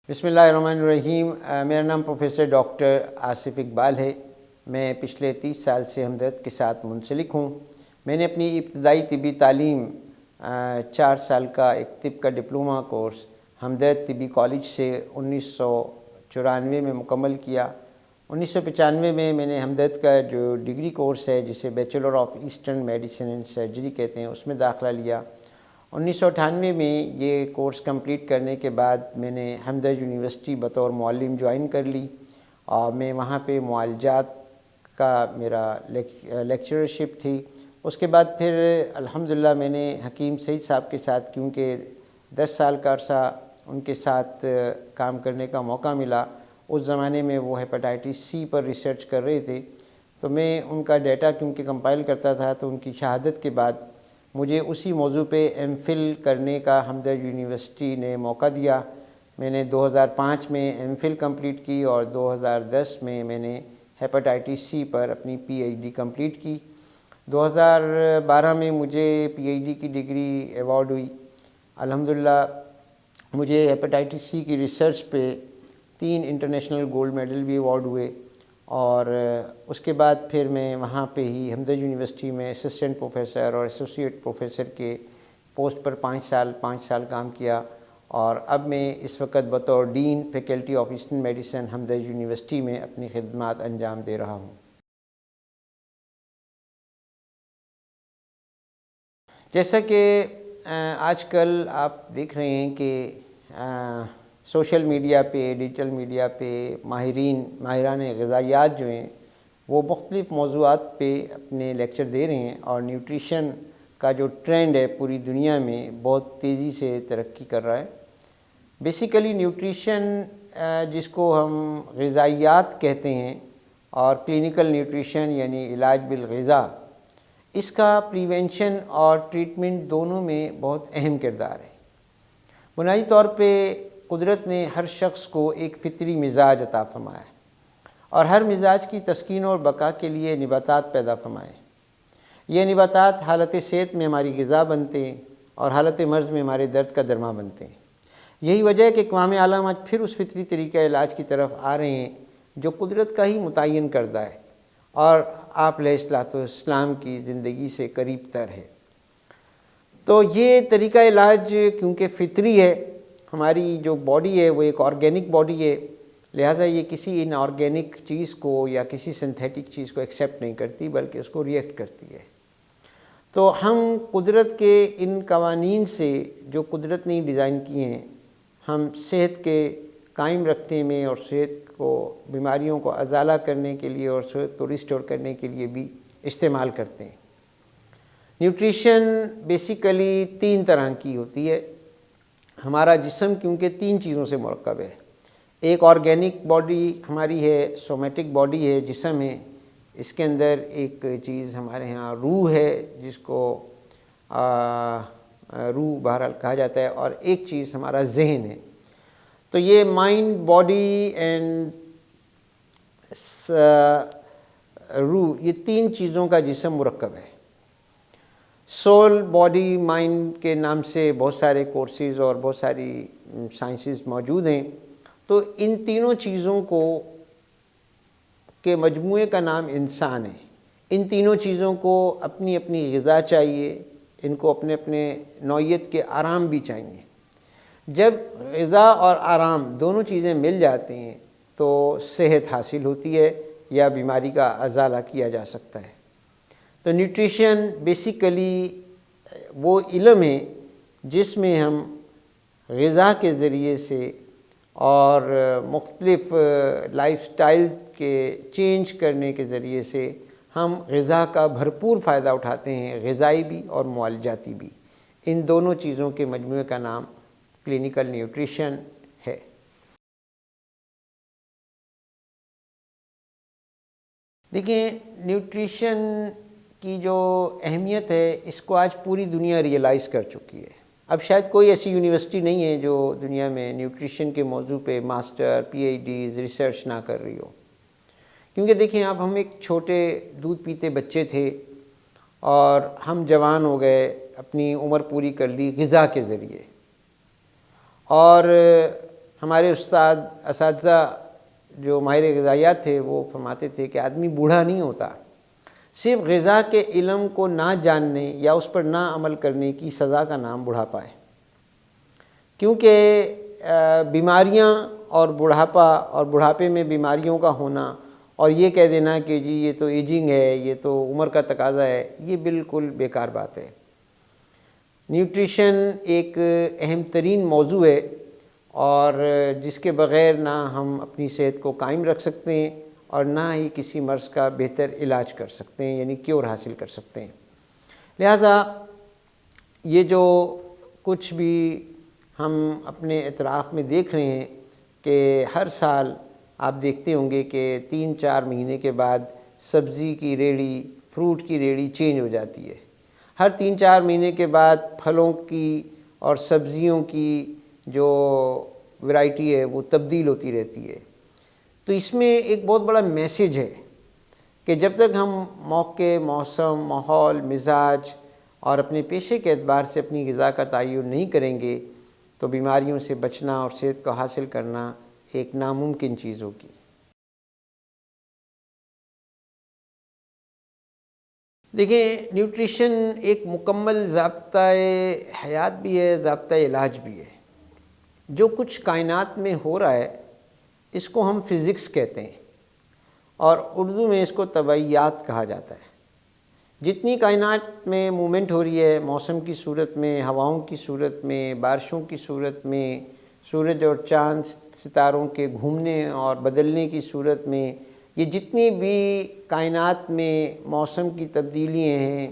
بسم اللہ الرحمن الرحیم۔ میرا نام پروفیسر ڈاکٹر آصف اقبال ہے۔ میں پچھلے 30 سال سے ہمدرد کے ساتھ منسلک ہوں۔ میں نے اپنی ابتدائی طبی تعلیم 4 سال کا ایک طب کا ڈپلومہ کورس ہمدرد طبی کالج سے 1994 میں مکمل کیا۔ 1995 میں نے ہمدرد کا جو ڈگری کورس ہے جسے bachelor of eastern medicine and surgery کہتے ہیں اس میں داخلہ لیا۔ 1998 میں یہ کورس کمپلیٹ کرنے کے بعد میں نے ہمدرد یونیورسٹی بطور معلم جوائن کر لی اور میں وہاں پہ معالجات کا میرا لیکچرشپ تھی۔ اس کے بعد پھر الحمدللہ میں نے حکیم سعید صاحب کے ساتھ، کیونکہ 10 سال کا عرصہ ان کے ساتھ کام کرنے کا موقع ملا۔ اس زمانے میں وہ ہیپاٹائٹس سی پر ریسرچ کر رہے تھے، تو میں ان کا ڈیٹا کیونکہ کمپائل کرتا تھا، تو ان کی شہادت کے بعد مجھے اسی موضوع پہ ایم فل کرنے کا ہمدرد یونیورسٹی نے موقع دیا۔ میں نے 2005 میں ایم فل کمپلیٹ کی اور 2010 میں نے ہیپاٹائٹس سی پر اپنی پی ایچ ڈی کمپلیٹ کی۔ 2012 میں مجھے پی ایچ ڈی کی ڈگری ایوارڈ ہوئی۔ الحمدللہ مجھے ہیپاٹائٹس سی کی ریسرچ پہ 3 انٹرنیشنل گولڈ میڈل بھی ایوارڈ ہوئے، اور اس کے بعد پھر میں وہاں پہ ہی ہمدرد یونیورسٹی میں اسسٹنٹ پروفیسر اور ایسوسیٹ پروفیسر کے پوسٹ پر 5 سال کام کیا، اور اب میں اس وقت بطور dean faculty of eastern medicine Hamdard university میں اپنی خدمات انجام دے رہا ہوں۔ جیسا کہ آج کل آپ دیکھ رہے ہیں کہ سوشل میڈیا پہ، ڈیجیٹل میڈیا پہ ماہران غذائیات جو ہیں وہ مختلف موضوعات پہ اپنے لیکچر دے رہے ہیں، اور نیوٹریشن کا جو ٹرینڈ ہے پوری دنیا میں بہت تیزی سے ترقی کر رہا ہے۔ بیسیکلی نیوٹریشن جس کو ہم غذائیات کہتے ہیں، اور کلینیکل نیوٹریشن یعنی علاج بالغذا، اس کا پریونشن اور ٹریٹمنٹ دونوں میں بہت اہم کردار ہے۔ بنیادی طور پہ قدرت نے ہر شخص کو ایک فطری مزاج عطا فرمایا ہے، اور ہر مزاج کی تسکین اور بقا کے لیے نباتات پیدا فرمائے۔ یہ نباتات حالت صحت میں ہماری غذا بنتے ہیں اور حالت مرض میں ہمارے درد کا درمان بنتے ہیں۔ یہی وجہ ہے کہ اقوام عالم آج پھر اس فطری طریقہ علاج کی طرف آ رہے ہیں جو قدرت کا ہی متعین کردہ ہے اور آپ علیہ الصلوۃ والسلام کی زندگی سے قریب تر ہے۔ تو یہ طریقہ علاج کیونکہ فطری ہے، ہماری جو باڈی ہے وہ ایک آرگینک باڈی ہے، لہٰذا یہ کسی ان آرگینک چیز کو یا کسی سنتھیٹک چیز کو ایکسیپٹ نہیں کرتی، بلکہ اس کو ریئیکٹ کرتی ہے۔ تو ہم قدرت کے ان قوانین سے جو قدرت نے ڈیزائن کیے ہیں، ہم صحت کے قائم رکھنے میں اور صحت کو، بیماریوں کو ازالہ کرنے کے لیے اور صحت کو ریسٹور کرنے کے لیے بھی استعمال کرتے ہیں۔ نیوٹریشن بیسیکلی 3 طرح کی ہوتی ہے۔ ہمارا جسم کیونکہ 3 چیزوں سے مرکب ہے، ایک آرگینک باڈی ہماری ہے، سومیٹک باڈی ہے، جسم ہے، اس کے اندر ایک چیز ہمارے ہاں روح ہے جس کو روح بہرحال کہا جاتا ہے، اور ایک چیز ہمارا ذہن ہے۔ تو یہ مائنڈ، باڈی اینڈ روح، یہ 3 چیزوں کا جسم مرکب ہے۔ سول، باڈی، مائنڈ کے نام سے بہت سارے کورسز اور بہت ساری سائنسز موجود ہیں۔ تو ان تینوں چیزوں کے مجموعے کا نام انسان ہے۔ ان تینوں چیزوں کو اپنی اپنی غذا چاہیے، ان کو اپنے اپنے نوعیت کے آرام بھی چاہیے۔ جب غذا اور آرام دونوں چیزیں مل جاتی ہیں تو صحت حاصل ہوتی ہے یا بیماری کا ازالہ کیا جا سکتا ہے۔ تو نیوٹریشن بیسیکلی وہ علم ہے جس میں ہم غذا کے ذریعے سے اور مختلف لائف سٹائل کے چینج کرنے کے ذریعے سے ہم غذا کا بھرپور فائدہ اٹھاتے ہیں، غذائی بھی اور معالجاتی بھی۔ ان دونوں چیزوں کے مجموعے کا نام کلینیکل نیوٹریشن ہے۔ دیکھیں، نیوٹریشن کی جو اہمیت ہے اس کو آج پوری دنیا ریئلائز کر چکی ہے۔ اب شاید کوئی ایسی یونیورسٹی نہیں ہے جو دنیا میں نیوٹریشن کے موضوع پہ master, P H Ds research نہ کر رہی ہو، کیونکہ دیکھیں اب ہم ایک چھوٹے دودھ پیتے بچے تھے اور ہم جوان ہو گئے، اپنی عمر پوری کر لی غذا کے ذریعے، اور ہمارے استاد اساتذہ جو ماہر غذائیات تھے وہ فرماتے تھے کہ آدمی بوڑھا نہیں ہوتا، صرف غذا کے علم کو نہ جاننے یا اس پر نہ عمل کرنے کی سزا کا نام بڑھاپا ہے، کیونکہ بیماریاں اور بڑھاپا اور بڑھاپے میں بیماریوں کا ہونا اور یہ کہہ دینا کہ جی یہ تو ایجنگ ہے، یہ تو عمر کا تقاضا ہے، یہ بالکل بیکار بات ہے۔ نیوٹریشن ایک اہم ترین موضوع ہے اور جس کے بغیر نہ ہم اپنی صحت کو قائم رکھ سکتے ہیں اور نہ ہی کسی مرض کا بہتر علاج کر سکتے ہیں، یعنی کیور حاصل کر سکتے ہیں۔ لہٰذا یہ جو کچھ بھی ہم اپنے اطراف میں دیکھ رہے ہیں کہ ہر سال آپ دیکھتے ہوں گے کہ 3-4 مہینے کے بعد سبزی کی ریڑھی، فروٹ کی ریڑھی چینج ہو جاتی ہے، ہر 3-4 مہینے کے بعد پھلوں کی اور سبزیوں کی جو ورائٹی ہے وہ تبدیل ہوتی رہتی ہے۔ تو اس میں ایک بہت بڑا میسیج ہے کہ جب تک ہم موقع، موسم، ماحول، مزاج اور اپنے پیشے کے اعتبار سے اپنی غذا کا تعین نہیں کریں گے تو بیماریوں سے بچنا اور صحت کو حاصل کرنا ایک ناممکن چیز ہوگی۔ دیکھیں، نیوٹریشن ایک مکمل ضابطۂ حیات بھی ہے، ضابطۂ علاج بھی ہے۔ جو کچھ کائنات میں ہو رہا ہے اس کو ہم فزکس کہتے ہیں اور اردو میں اس کو طبیعیات کہا جاتا ہے۔ جتنی کائنات میں موومنٹ ہو رہی ہے، موسم کی صورت میں، ہواؤں کی صورت میں، بارشوں کی صورت میں، سورج اور چاند ستاروں کے گھومنے اور بدلنے کی صورت میں، یہ جتنی بھی کائنات میں موسم کی تبدیلیاں ہیں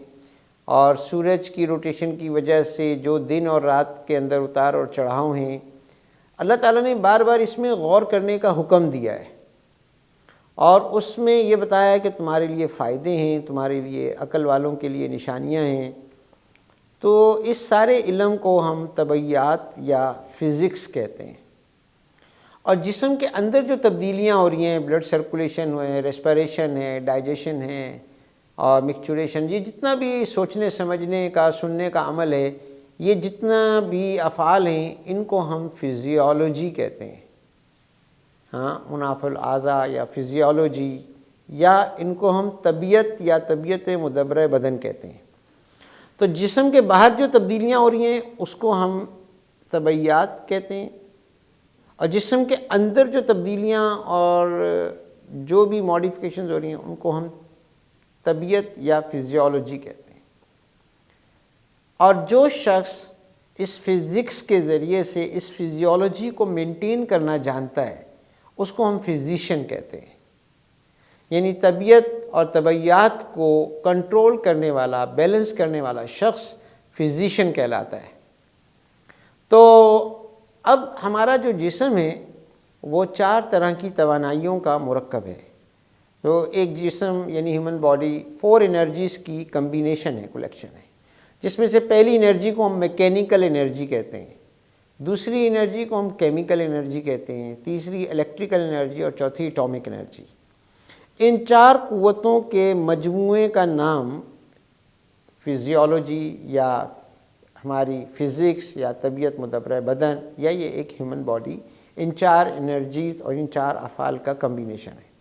اور سورج کی روٹیشن کی وجہ سے جو دن اور رات کے اندر اتار اور چڑھاؤ ہیں، اللہ تعالیٰ نے بار بار اس میں غور کرنے کا حکم دیا ہے اور اس میں یہ بتایا ہے کہ تمہارے لیے فائدے ہیں، تمہارے لیے عقل والوں کے لیے نشانیاں ہیں۔ تو اس سارے علم کو ہم طبیعیات یا فزکس کہتے ہیں۔ اور جسم کے اندر جو تبدیلیاں ہو رہی ہیں، بلڈ سرکولیشن ہے، ریسپیریشن ہے، ڈائجیشن ہے اور مکسچوریشن، یہ جتنا بھی سوچنے سمجھنے کا، سننے کا عمل ہے، یہ جتنا بھی افعال ہیں ان کو ہم فزیولوجی کہتے ہیں۔ ہاں، مناف الاعضاء یا فزیولوجی، یا ان کو ہم طبیعت یا طبیعت مدبرہ بدن کہتے ہیں۔ تو جسم کے باہر جو تبدیلیاں ہو رہی ہیں اس کو ہم طبیعیات کہتے ہیں، اور جسم کے اندر جو تبدیلیاں اور جو بھی ماڈیفکیشنز ہو رہی ہیں ان کو ہم طبیعت یا فزیولوجی کہتے ہیں۔ اور جو شخص اس فزکس کے ذریعے سے اس فزیولوجی کو مینٹین کرنا جانتا ہے اس کو ہم فزیشین کہتے ہیں، یعنی طبیعت اور طبیعیات کو کنٹرول کرنے والا، بیلنس کرنے والا شخص فزیشین کہلاتا ہے۔ تو اب ہمارا جو جسم ہے وہ 4 طرح کی توانائیوں کا مرکب ہے۔ تو ایک جسم یعنی ہیومن باڈی 4 انرجیز کی کمبینیشن ہے، کلیکشن ہے، جس میں سے پہلی انرجی کو ہم میکینیکل انرجی کہتے ہیں، دوسری انرجی کو ہم کیمیکل انرجی کہتے ہیں، تیسری الیکٹریکل انرجی اور چوتھی ایٹامک انرجی۔ ان 4 قوتوں کے مجموعے کا نام فزیولوجی یا ہماری فزکس یا طبیعت مدبرہ بدن یا یہ ایک ہیومن باڈی، ان 4 انرجیز اور ان 4 افعال کا کمبینیشن ہے۔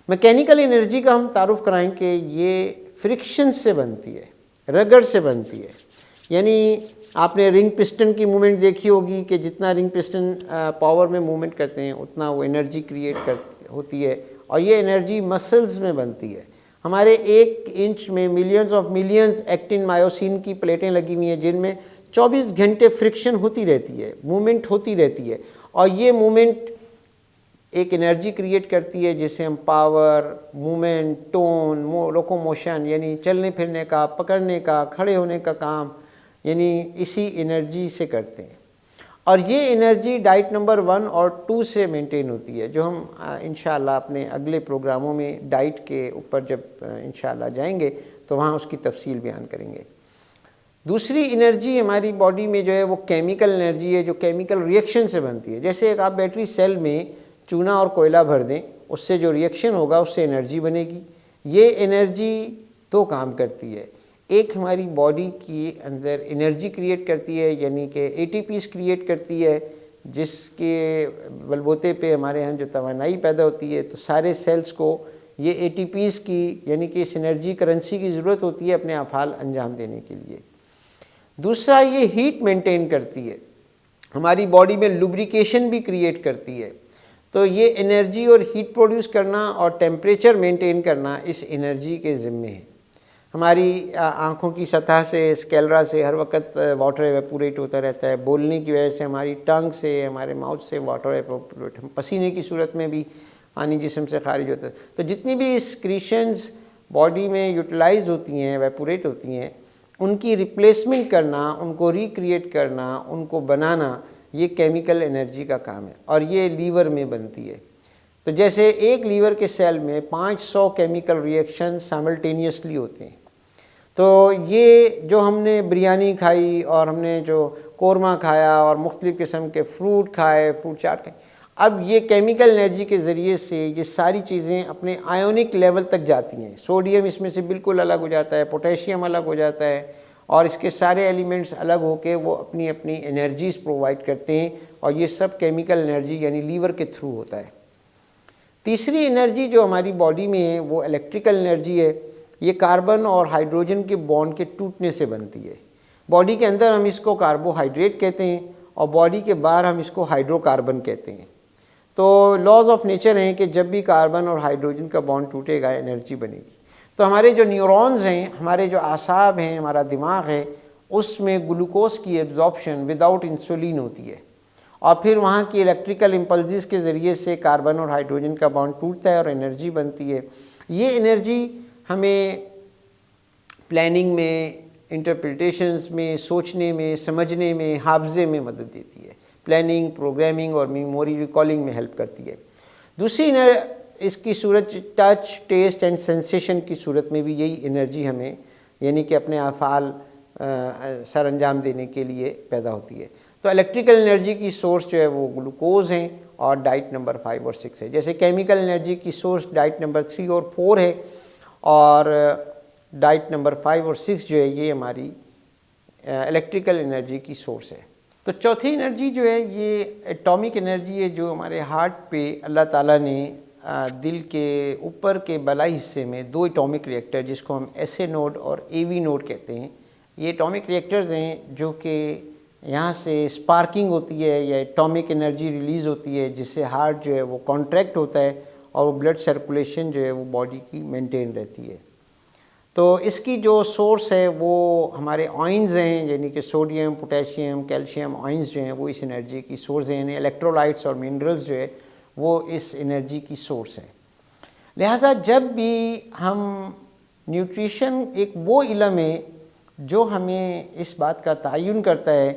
میکینیکل انرجی کا ہم تعارف کرائیں کہ یہ فرکشن سے بنتی ہے، رگڑ سے بنتی ہے، یعنی آپ نے رنگ پسٹن کی موومنٹ دیکھی ہوگی کہ جتنا رنگ پسٹن پاور میں موومنٹ کرتے ہیں اتنا وہ انرجی کریٹ ہوتی ہے، اور یہ انرجی مسلز میں بنتی ہے۔ ہمارے 1 انچ میں ملینز ایکٹن مایوسین کی پلیٹیں لگی ہوئی ہیں جن میں 24 گھنٹے فرکشن ہوتی رہتی ہے، موومنٹ ہوتی رہتی ہے، اور یہ موومنٹ ایک انرجی کریٹ کرتی ہے جسے ہم پاور، موومنٹ، ٹون، لوکوموشن یعنی چلنے پھرنے کا، پکڑنے کا، کھڑے ہونے کا کام، یعنی اسی انرجی سے کرتے ہیں۔ اور یہ انرجی ڈائٹ نمبر 1 اور 2 سے مینٹین ہوتی ہے، جو ہم انشاءاللہ اپنے اگلے پروگراموں میں ڈائٹ کے اوپر جب انشاءاللہ جائیں گے تو وہاں اس کی تفصیل بیان کریں گے۔ دوسری انرجی ہماری باڈی میں جو ہے وہ کیمیکل انرجی ہے، جو کیمیکل ریئیکشن سے بنتی ہے۔ جیسے ایک آپ بیٹری سیل میں چونا اور کوئلہ بھر دیں، اس سے جو ریئیکشن ہوگا اس سے انرجی بنے گی۔ یہ انرجی 2 کام کرتی ہے، ایک ہماری باڈی کی اندر انرجی کریٹ کرتی ہے، یعنی کہ ATPs کریٹ کرتی ہے جس کے بلبوتے پہ ہمارے یہاں جو توانائی پیدا ہوتی ہے، تو سارے سیلز کو یہ اے ٹی پیز کی یعنی کہ اس انرجی کرنسی کی ضرورت ہوتی ہے اپنے افعال انجام دینے کے لیے۔ دوسرا، یہ ہیٹ مینٹین کرتی ہے، ہماری باڈی میں لوبریکیشن بھی کریٹ کرتی ہے۔ تو یہ انرجی اور ہیٹ پروڈیوس کرنا اور ٹیمپریچر مینٹین کرنا اس انرجی کے ذمے ہے۔ ہماری آنکھوں کی سطح سے، اسکلیرا سے ہر وقت واٹر ایویپوریٹ ہوتا رہتا ہے، بولنے کی وجہ سے ہماری ٹنگ سے، ہمارے ماؤتھ سے واٹر ایویپوریٹ، پسینے کی صورت میں بھی پانی جسم سے خارج ہوتا ہے۔ تو جتنی بھی اسکریشنز باڈی میں یوٹیلائز ہوتی ہیں، ایویپوریٹ ہوتی ہیں، ان کی ریپلیسمنٹ کرنا، ان کو ریکریٹ کرنا، ان کو بنانا، یہ کیمیکل انرجی کا کام ہے، اور یہ لیور میں بنتی ہے۔ تو جیسے ایک لیور کے سیل میں 500 کیمیکل ریئیکشن سائملٹینیسلی ہوتے ہیں، تو یہ جو ہم نے بریانی کھائی اور ہم نے جو قورمہ کھایا اور مختلف قسم کے فروٹ کھائے، فروٹ چاٹ کھائے، اب یہ کیمیکل انرجی کے ذریعے سے یہ ساری چیزیں اپنے آئونک لیول تک جاتی ہیں۔ سوڈیم اس میں سے بالکل الگ ہو جاتا ہے، پوٹیشیم الگ ہو جاتا ہے، اور اس کے سارے ایلیمنٹس الگ ہو کے وہ اپنی اپنی انرجیز پرووائڈ کرتے ہیں، اور یہ سب کیمیکل انرجی یعنی لیور کے تھرو ہوتا ہے۔ تیسری انرجی جو ہماری باڈی میں ہے وہ الیکٹریکل انرجی ہے۔ یہ کاربن اور ہائیڈروجن کے بانڈ کے ٹوٹنے سے بنتی ہے۔ باڈی کے اندر ہم اس کو کاربوہائیڈریٹ کہتے ہیں، اور باڈی کے باہر ہم اس کو ہائیڈرو کاربن کہتے ہیں۔ تو لاز آف نیچر ہیں کہ جب بھی کاربن اور ہائیڈروجن کا بانڈ ٹوٹے گا انرجی بنے گی۔ تو ہمارے جو نیورونز ہیں، ہمارے جو اعصاب ہیں، ہمارا دماغ ہے، اس میں گلوکوز کی ایبزارپشن وداؤٹ انسولین ہوتی ہے، اور پھر وہاں کی الیکٹریکل امپلسز کے ذریعے سے کاربن اور ہائیڈروجن کا بانڈ ٹوٹتا ہے اور انرجی بنتی ہے۔ یہ انرجی ہمیں پلاننگ میں، انٹرپریٹیشنز میں، سوچنے میں، سمجھنے میں، حافظے میں مدد دیتی ہے۔ پلاننگ، پروگرامنگ اور میموری ریکالنگ میں ہیلپ کرتی ہے۔ دوسری اس کی صورت ٹچ، ٹیسٹ اینڈ سینسیشن کی صورت میں بھی یہی انرجی ہمیں یعنی کہ اپنے افعال سر انجام دینے کے لیے پیدا ہوتی ہے۔ تو الیکٹریکل انرجی کی سورس جو ہے وہ گلوکوز ہیں، اور ڈائٹ نمبر 5 اور 6 ہے۔ جیسے کیمیکل انرجی کی سورس ڈائٹ نمبر 3 اور 4 ہے، اور ڈائٹ نمبر 5 اور 6 جو ہے یہ ہماری الیکٹریکل انرجی کی سورس ہے۔ تو چوتھی انرجی جو ہے یہ ایٹامک انرجی ہے، جو ہمارے ہارٹ پہ اللہ تعالیٰ نے دل کے اوپر کے بالائی حصے میں 2 ایٹامک ریئیکٹر، جس کو ہم ایس اے نوڈ اور اے وی نوڈ کہتے ہیں، یہ ایٹامک ریئیکٹرز ہیں جو کہ یہاں سے اسپارکنگ ہوتی ہے یا ایٹامک انرجی ریلیز ہوتی ہے، جس سے ہارٹ جو ہے وہ کانٹریکٹ ہوتا ہے، اور وہ بلڈ سرکولیشن جو ہے وہ باڈی کی مینٹین رہتی ہے۔ تو اس کی جو سورس ہے وہ ہمارے آئنز ہیں، یعنی کہ سوڈیم، پوٹیشیم، کیلشیم آئنز جو ہیں وہ اس انرجی کی سورس ہیں، یعنی الیکٹرولائٹس اور منرلز جو ہے وہ اس انرجی کی سورس ہیں۔ لہٰذا جب بھی ہم نیوٹریشن ایک وہ علم ہے جو ہمیں اس بات کا تعین کرتا ہے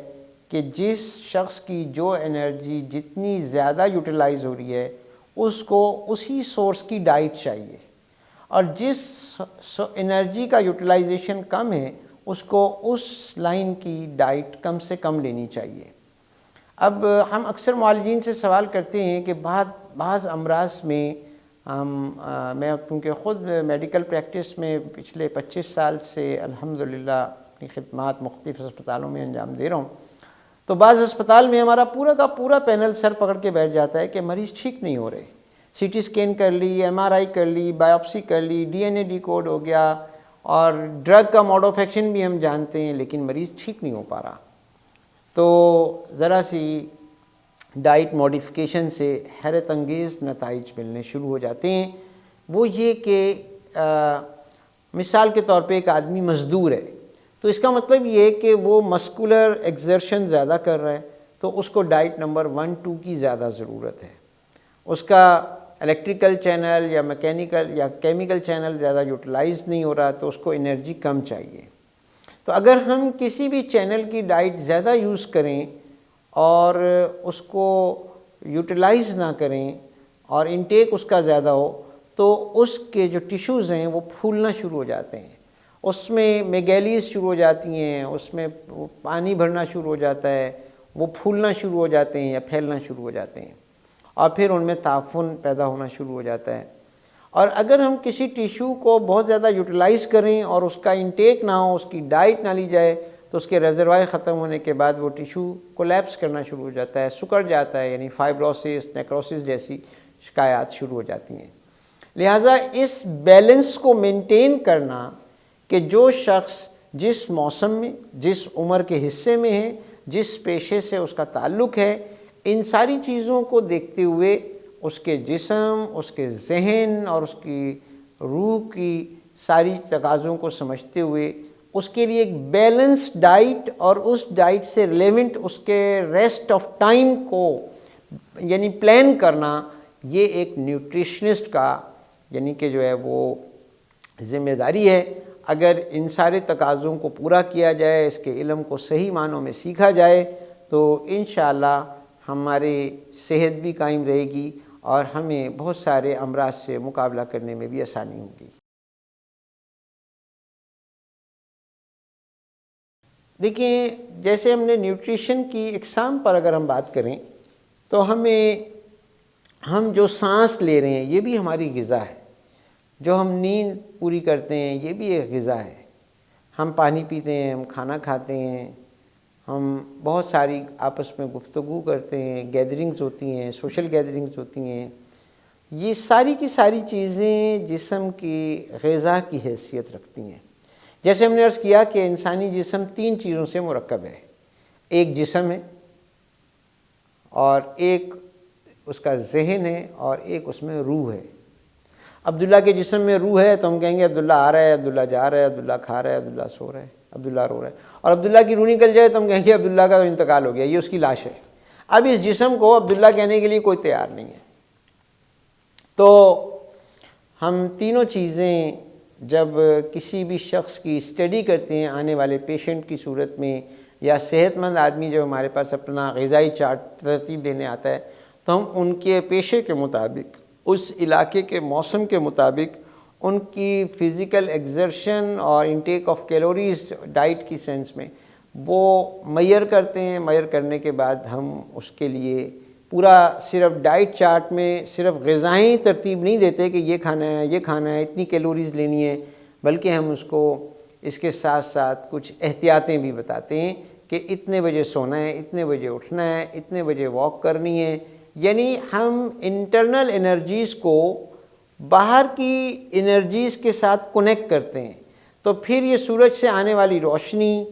کہ جس شخص کی جو انرجی جتنی زیادہ یوٹیلائز ہو رہی ہے اس کو اسی سورس کی ڈائٹ چاہیے، اور جس انرجی کا یوٹیلائزیشن کم ہے اس کو اس لائن کی ڈائٹ کم سے کم لینی چاہیے۔ اب ہم اکثر معالجین سے سوال کرتے ہیں کہ بعض امراض میں میں کیونکہ خود میڈیکل پریکٹس میں پچھلے 25 سال سے الحمدللہ اپنی خدمات مختلف اسپتالوں میں انجام دے رہا ہوں، تو بعض اسپتال میں ہمارا پورا کا پورا پینل سر پکڑ کے بیٹھ جاتا ہے کہ مریض ٹھیک نہیں ہو رہے، سی ٹی اسکین کر لی، ایم آر آئی کر لی، بایوپسی کر لی، ڈی این اے ڈی کوڈ ہو گیا، اور ڈرگ کا موڈ آف ایکشن بھی ہم جانتے ہیں، لیکن مریض ٹھیک نہیں ہو پا رہا۔ تو ذرا سی ڈائٹ موڈیفیکیشن سے حیرت انگیز نتائج ملنے شروع ہو جاتے ہیں۔ وہ یہ کہ مثال کے طور پہ ایک آدمی مزدور ہے، تو اس کا مطلب یہ کہ وہ مسکولر ایگزرشن زیادہ کر رہا ہے، تو اس کو ڈائٹ نمبر 1 2 کی زیادہ ضرورت ہے۔ اس کا الیکٹریکل چینل یا میکینیکل یا کیمیکل چینل زیادہ یوٹیلائز نہیں ہو رہا، تو اس کو انرجی کم چاہیے۔ تو اگر ہم کسی بھی چینل کی ڈائٹ زیادہ یوز کریں اور اس کو یوٹیلائز نہ کریں اور انٹیک اس کا زیادہ ہو، تو اس کے جو ٹیشوز ہیں وہ پھولنا شروع ہو جاتے ہیں، اس میں میگیلیز شروع ہو جاتی ہیں، اس میں پانی بھرنا شروع ہو جاتا ہے، وہ پھولنا شروع ہو جاتے ہیں یا پھیلنا شروع ہو جاتے ہیں، اور پھر ان میں تعفن پیدا ہونا شروع ہو جاتا ہے۔ اور اگر ہم کسی ٹیشو کو بہت زیادہ یوٹیلائز کریں اور اس کا انٹیک نہ ہو، اس کی ڈائٹ نہ لی جائے، تو اس کے ریزروائر ختم ہونے کے بعد وہ ٹیشو کولیپس کرنا شروع ہو جاتا ہے، سکڑ جاتا ہے، یعنی فائبروسس، نیکروسس جیسی شکایات شروع ہو جاتی ہیں۔ لہٰذا اس بیلنس کو مینٹین کرنا کہ جو شخص جس موسم میں، جس عمر کے حصے میں ہے، جس پیشے سے اس کا تعلق ہے، ان ساری چیزوں کو دیکھتے ہوئے اس کے جسم، اس کے ذہن اور اس کی روح کی ساری تقاضوں کو سمجھتے ہوئے اس کے لیے ایک بیلنس ڈائٹ اور اس ڈائٹ سے ریلیونٹ اس کے ریسٹ آف ٹائم کو یعنی پلان کرنا، یہ ایک نیوٹریشنسٹ کا یعنی کہ جو ہے وہ ذمہ داری ہے۔ اگر ان سارے تقاضوں کو پورا کیا جائے، اس کے علم کو صحیح معنوں میں سیکھا جائے تو انشاءاللہ ہماری صحت بھی قائم رہے گی اور ہمیں بہت سارے امراض سے مقابلہ کرنے میں بھی آسانی ہوگی۔ دیکھیں، جیسے ہم نے نیوٹریشن کی اقسام پر اگر ہم بات کریں تو ہم جو سانس لے رہے ہیں یہ بھی ہماری غذا ہے، جو ہم نیند پوری کرتے ہیں یہ بھی ایک غذا ہے، ہم پانی پیتے ہیں، ہم کھانا کھاتے ہیں، ہم بہت ساری آپس میں گفتگو کرتے ہیں، گیدرنگز ہوتی ہیں، سوشل گیدرنگز ہوتی ہیں، یہ ساری کی ساری چیزیں جسم کی غذا کی حیثیت رکھتی ہیں۔ جیسے ہم نے عرض کیا کہ انسانی جسم 3 چیزوں سے مرکب ہے، ایک جسم ہے اور ایک اس کا ذہن ہے اور ایک اس میں روح ہے۔ عبداللہ کے جسم میں روح ہے تو ہم کہیں گے عبداللہ آ رہا ہے، عبداللہ جا رہا ہے، عبداللہ کھا رہا ہے، عبداللہ سو رہا ہے، عبداللہ رو رہا ہے، اور عبداللہ کی روح نکل جائے تو ہم کہیں گے عبداللہ کا انتقال ہو گیا، یہ اس کی لاش ہے۔ اب اس جسم کو عبداللہ کہنے کے لیے کوئی تیار نہیں ہے۔ تو ہم تینوں چیزیں جب کسی بھی شخص کی اسٹڈی کرتے ہیں آنے والے پیشنٹ کی صورت میں، یا صحت مند آدمی جب ہمارے پاس اپنا غذائی چارٹ ترتیب دینے آتا ہے تو ہم ان کے پیشے کے مطابق، اس علاقے کے موسم کے مطابق ان کی فزیکل ایگزرشن اور انٹیک آف کیلوریز ڈائٹ کی سینس میں وہ میئر کرتے ہیں۔ میئر کرنے کے بعد ہم اس کے لیے پورا صرف ڈائٹ چارٹ میں صرف غذائی ترتیب نہیں دیتے کہ یہ کھانا ہے، یہ کھانا ہے، اتنی کیلوریز لینی ہے، بلکہ ہم اس کو اس کے ساتھ ساتھ کچھ احتیاطیں بھی بتاتے ہیں کہ اتنے بجے سونا ہے، اتنے بجے اٹھنا ہے، اتنے بجے واک کرنی ہے۔ یعنی ہم انٹرنل انرجیز کو باہر کی انرجیز کے ساتھ کنیکٹ کرتے ہیں، تو پھر یہ سورج سے آنے والی روشنی،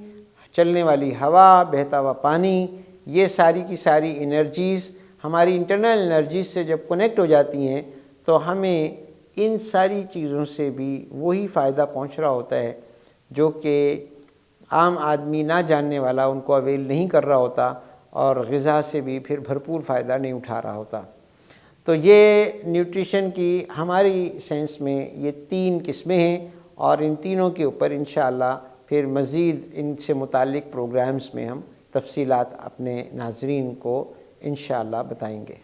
چلنے والی ہوا، بہتا ہوا پانی، یہ ساری کی ساری انرجیز ہماری انٹرنل انرجیز سے جب کنیکٹ ہو جاتی ہیں تو ہمیں ان ساری چیزوں سے بھی وہی فائدہ پہنچ رہا ہوتا ہے جو کہ عام آدمی نہ جاننے والا ان کو اویل نہیں کر رہا ہوتا، اور غذا سے بھی پھر بھرپور فائدہ نہیں اٹھا رہا ہوتا۔ تو یہ نیوٹریشن کی ہماری سینس میں یہ 3 قسمیں ہیں، اور ان تینوں کے اوپر انشاءاللہ پھر مزید ان سے متعلق پروگرامز میں ہم تفصیلات اپنے ناظرین کو انشاءاللہ بتائیں گے۔